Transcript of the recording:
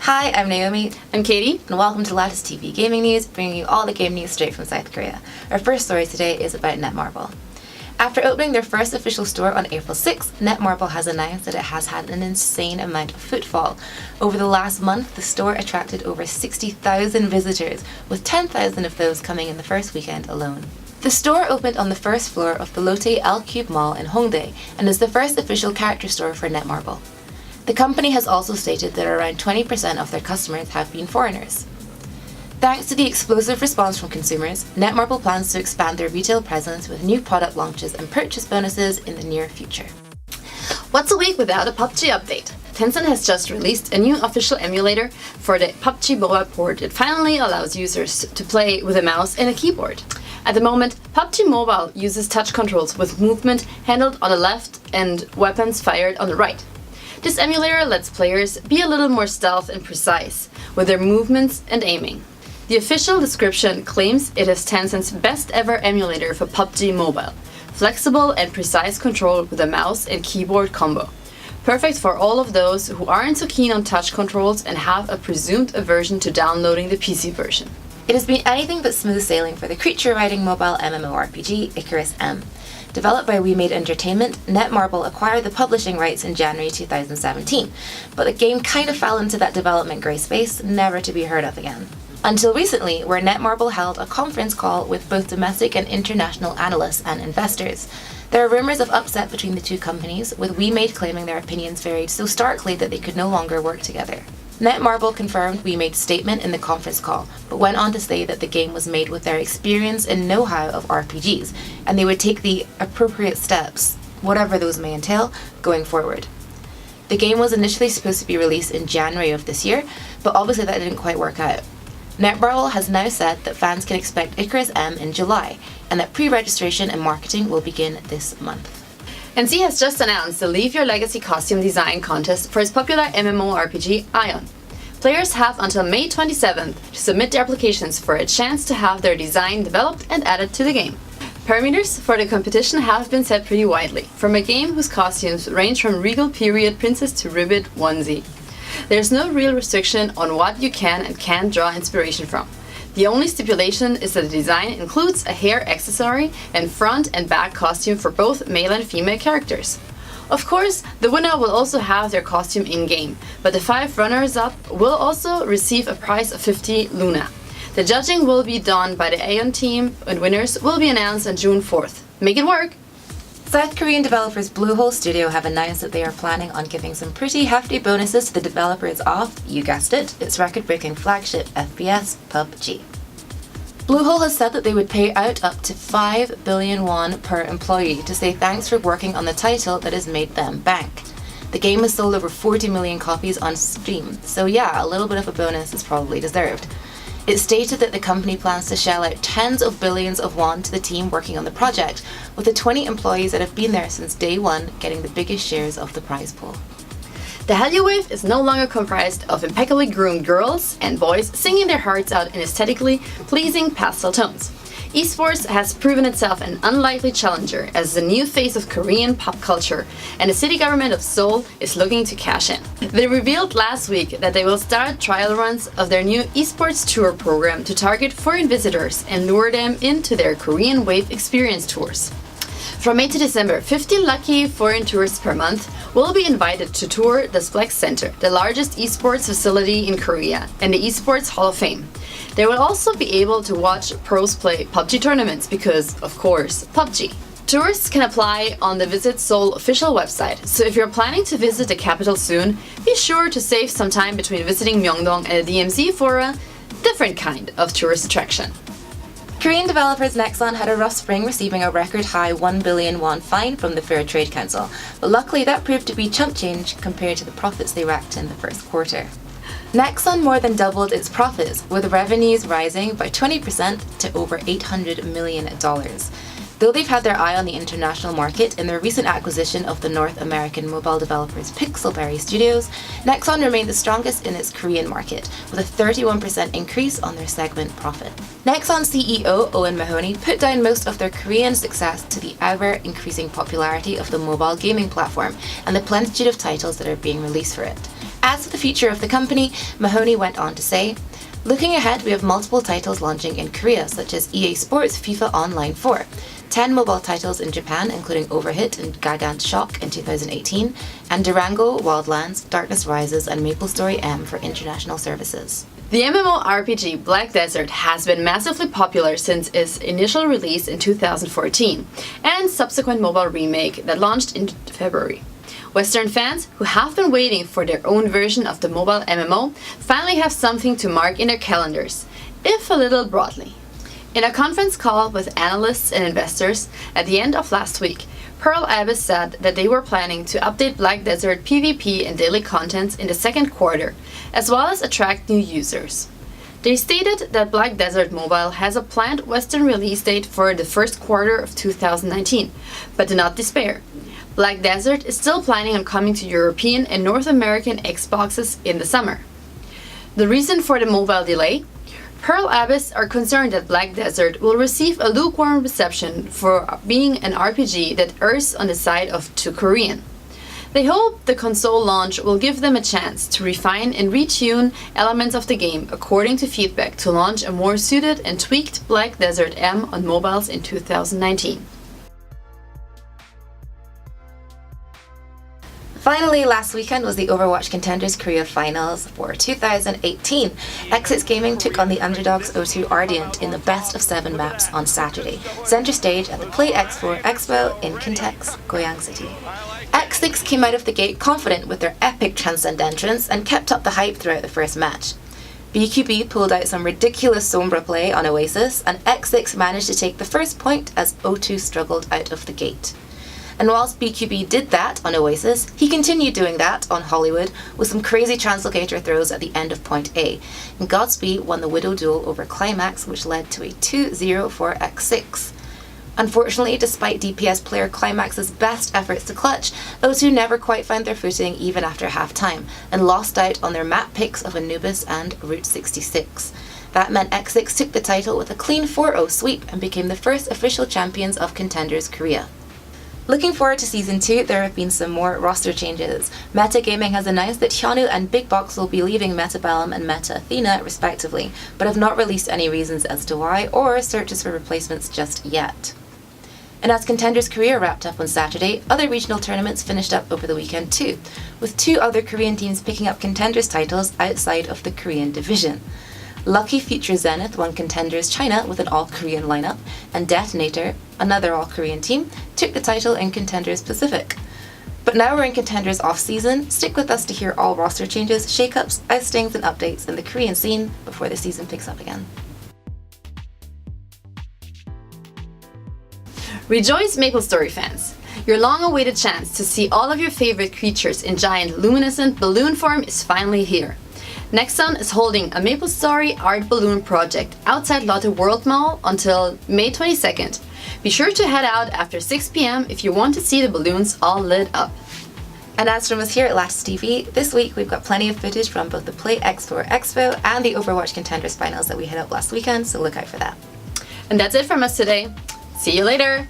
Hi, I'm Naomi. I'm Katie. And welcome to LatisTV Gaming News, bringing you all the game news straight from South Korea. Our first story today is about Netmarble. After opening their first official store on April 6th, Netmarble has announced that it has had an insane amount of footfall. Over the last month, the store attracted over 60,000 visitors, with 10,000 of those coming in the first weekend alone. The store opened on the first floor of the Lotte L-Cube Mall in Hongdae and is the first official character store for Netmarble. The company has also stated that around 20% of their customers have been foreigners. Thanks to the explosive response from consumers, Netmarble plans to expand their retail presence with new product launches and purchase bonuses in the near future. What's a week without a PUBG update? Tencent has just released a new official emulator for the PUBG mobile port that finally allows users to play with a mouse and a keyboard. At the moment, PUBG Mobile uses touch controls with movement handled on the left and weapons fired on the right. This emulator lets players be a little more stealth and precise with their movements and aiming. The official description claims it is Tencent's best ever emulator for PUBG Mobile. Flexible and precise control with a mouse and keyboard combo. Perfect for all of those who aren't so keen on touch controls and have a presumed aversion to downloading the PC version. It has been anything but smooth sailing for the creature-riding mobile MMORPG Icarus M. Developed by Wemade Entertainment, Netmarble acquired the publishing rights in January 2017, but the game kind of fell into that development grey space, never to be heard of again. Until recently, where Netmarble held a conference call with both domestic and international analysts and investors. There are rumours of upset between the two companies, with Wemade claiming their opinions varied so starkly that they could no longer work together. Netmarble confirmed Wemade's statement in the conference call, but went on to say that the game was made with their experience and know-how of RPGs, and they would take the appropriate steps, whatever those may entail, going forward. The game was initially supposed to be released in January of this year, but obviously that didn't quite work out. Netmarble has now said that fans can expect Icarus M in July, and that pre-registration and marketing will begin this month. NC has just announced the Leave Your Legacy costume design contest for its popular MMORPG AION. Players have until May 27th to submit their applications for a chance to have their design developed and added to the game. Parameters for the competition have been set pretty widely, from a game whose costumes range from regal period princess to ribbed onesie. There's no real restriction on what you can and can't draw inspiration from. The only stipulation is that the design includes a hair accessory and front and back costume for both male and female characters. Of course, the winner will also have their costume in-game, but the 5 runners-up will also receive a prize of 50 Luna. The judging will be done by the AION team, and winners will be announced on June 4th. Make it work! South Korean developers Bluehole Studio have announced that they are planning on giving some pretty hefty bonuses to the developers of, you guessed it, its record-breaking flagship FPS, PUBG. Bluehole has said that they would pay out up to 5 billion won per employee to say thanks for working on the title that has made them bank. The game has sold over 40 million copies on Steam, so yeah, a little bit of a bonus is probably deserved. It stated that the company plans to shell out tens of billions of won to the team working on the project, with the 20 employees that have been there since day one getting the biggest shares of the prize pool. The Hallyu Wave is no longer comprised of impeccably groomed girls and boys singing their hearts out in aesthetically pleasing pastel tones. Esports has proven itself an unlikely challenger as the new face of Korean pop culture, and the city government of Seoul is looking to cash in. They revealed last week that they will start trial runs of their new eSports tour program to target foreign visitors and lure them into their Korean Wave experience tours. From May to December, 50 lucky foreign tourists per month will be invited to tour the Splex Center, the largest esports facility in Korea, and the Esports Hall of Fame. They will also be able to watch pros play PUBG tournaments because, of course, PUBG. Tourists can apply on the Visit Seoul official website, so if you're planning to visit the capital soon, be sure to save some time between visiting Myeongdong and the DMZ for a different kind of tourist attraction. Korean developers Nexon had a rough spring, receiving a record high 1 billion won fine from the Fair Trade Council, but luckily that proved to be chump change compared to the profits they racked in the first quarter. Nexon more than doubled its profits, with revenues rising by 20% to over $800 million. Though they've had their eye on the international market in their recent acquisition of the North American mobile developers Pixelberry Studios, Nexon remained the strongest in its Korean market, with a 31% increase on their segment profit. Nexon CEO Owen Mahoney put down most of their Korean success to the ever-increasing popularity of the mobile gaming platform and the plenitude of titles that are being released for it. As for the future of the company, Mahoney went on to say, "Looking ahead, we have multiple titles launching in Korea, such as EA Sports FIFA Online 4, 10 mobile titles in Japan, including Overhit and Gigant Shock in 2018, and Durango, Wildlands, Darkness Rises, and MapleStory M for international services." The MMORPG Black Desert has been massively popular since its initial release in 2014 and subsequent mobile remake that launched in February. Western fans, who have been waiting for their own version of the mobile MMO, finally have something to mark in their calendars, if a little broadly. In a conference call with analysts and investors at the end of last week, Pearl Abyss said that they were planning to update Black Desert PvP and daily contents in the second quarter, as well as attract new users. They stated that Black Desert Mobile has a planned Western release date for the first quarter of 2019, but do not despair. Black Desert is still planning on coming to European and North American Xboxes in the summer. The reason for the mobile delay? Pearl Abyss are concerned that Black Desert will receive a lukewarm reception for being an RPG that errs on the side of too Korean. They hope the console launch will give them a chance to refine and retune elements of the game according to feedback to launch a more suited and tweaked Black Desert M on mobiles in 2019. Finally, last weekend was the Overwatch Contenders Korea Finals for 2018. Exits Gaming took on the underdogs O2 Ardiant in the best of 7 maps on Saturday, centre stage at the Play X4 Expo in Kintex, Goyang City. X6 came out of the gate confident with their epic Transcend entrance and kept up the hype throughout the first match. BQB pulled out some ridiculous Sombra play on Oasis, and X6 managed to take the first point as O2 struggled out of the gate. And whilst BQB did that on Oasis, he continued doing that on Hollywood with some crazy translocator throws at the end of point A, and Godspeed won the Widow duel over Climax, which led to a 2-0 for X6. Unfortunately, despite DPS player Climax's best efforts to clutch, O2 never quite found their footing even after half-time, and lost out on their map picks of Anubis and Route 66. That meant X6 took the title with a clean 4-0 sweep and became the first official champions of Contenders Korea. Looking forward to Season 2, there have been some more roster changes. Meta Gaming has announced that Hyunwoo and Big Box will be leaving Metabellum and Meta Athena respectively, but have not released any reasons as to why or searches for replacements just yet. And as Contenders Korea wrapped up on Saturday, other regional tournaments finished up over the weekend too, with 2 other Korean teams picking up Contenders titles outside of the Korean division. Lucky Future Zenith won Contenders China with an all-Korean lineup, and Detonator, another all-Korean team, took the title in Contenders Pacific. But now we're in Contenders off-season. Stick with us to hear all roster changes, shakeups, oustings, and updates in the Korean scene before the season picks up again. Rejoice, MapleStory fans! Your long-awaited chance to see all of your favorite creatures in giant luminescent balloon form is finally here. Nexon is holding a MapleStory art balloon project outside Lotte World Mall until May 22nd. Be sure to head out after 6 p.m. if you want to see the balloons all lit up. And as from us here at LatisTV, this week we've got plenty of footage from both the Play X4 Expo and the Overwatch Contenders Finals that we hit up last weekend, so look out for that. And that's it from us today. See you later!